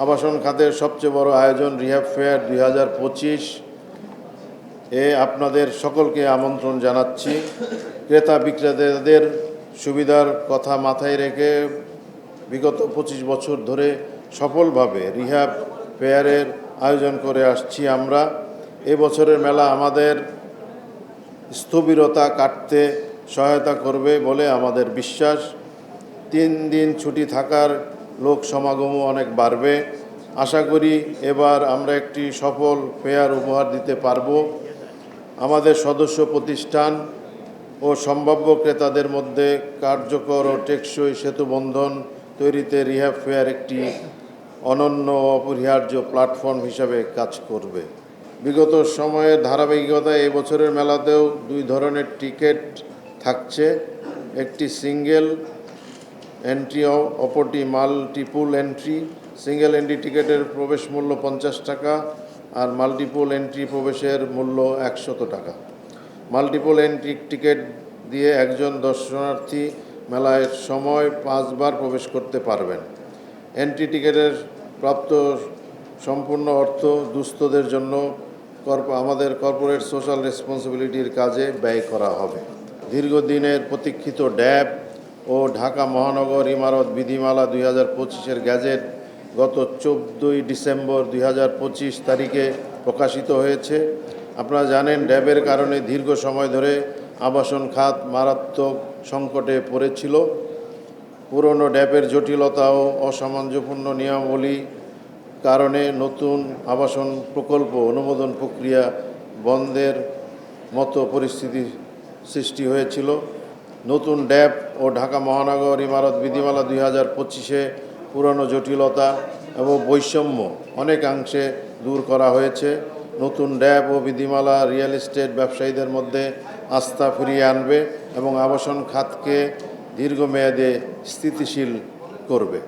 আবাসন খাতের সবচেয়ে বড় আয়োজন রিহ্যাব ফেয়ার 2025 আপনাদের সকলকে আমন্ত্রণ জানাচ্ছি। ক্রেতা বিক্রেতাদের সুবিধার কথা মাথায় রেখে বিগত 25 বছর ধরে সফলভাবে রিহ্যাব ফেয়ারের আয়োজন করে আসছি আমরা। এবছরের মেলা আমাদের স্থবিরতা কাটতে সহায়তা করবে বলে আমাদের বিশ্বাস। 3 দিন ছুটি থাকার লোক সমাগমও অনেক বাড়বে। আশা করি এবার আমরা একটি সফল ফেয়ার উপহার দিতে পারব। আমাদের সদস্য প্রতিষ্ঠান ও সম্ভাব্য ক্রেতাদের মধ্যে কার্যকর ও টেকসই সেতুবন্ধন তৈরিতে রিহ্যাব ফেয়ার একটি অনন্য অপরিহার্য প্ল্যাটফর্ম হিসাবে কাজ করবে। বিগত সময়ের ধারাবাহিকতায় এই বছরের মেলাতেও 2 ধরনের টিকিট থাকছে, একটি সিঙ্গেল এন্ট্রি, অপরটি মাল্টিপুল এন্ট্রি। সিঙ্গেল এন্ট্রি টিকিটের প্রবেশ মূল্য 50 টাকা আর মাল্টিপুল এন্ট্রি প্রবেশের মূল্য 100 টাকা। মাল্টিপুল এন্ট্রি টিকিট দিয়ে একজন দর্শনার্থী মেলায় সময় 5 বার প্রবেশ করতে পারবেন। এন্ট্রি টিকিটের প্রাপ্ত সম্পূর্ণ অর্থ দুস্থদের জন্য আমাদের কর্পোরেট সোশ্যাল রেসপন্সিবিলিটির কাজে ব্যয় করা হবে। দীর্ঘদিনের প্রতীক্ষিত ড্যাব ও ঢাকা মহানগর ইমারত বিধিমালা 2025-এর গ্যাজেট গত 14 ডিসেম্বর 2025 তারিখে প্রকাশিত হয়েছে। আপনারা জানেন, ড্যাবের কারণে দীর্ঘ সময় ধরে আবাসন খাত মারাত্মক সংকটে পড়েছিল। পুরনো ড্যাবের জটিলতা ও অসামঞ্জস্যপূর্ণ নিয়মাবলী কারণে নতুন আবাসন প্রকল্প অনুমোদন প্রক্রিয়া বন্ধের মতো পরিস্থিতি সৃষ্টি হয়েছিল। নতুন ড্যাব ও ঢাকা মহানগর ইমারত বিধিমালা 2025-এ পুরনো জটিলতা এবং বৈষম্য অনেকাংশে দূর করা হয়েছে। নতুন ড্যাব ও বিধিমালা রিয়েল এস্টেট ব্যবসায়ীদের মধ্যে আস্থা ফিরিয়ে আনবে এবং আবাসন খাতকে দীর্ঘমেয়াদে স্থিতিশীল করবে।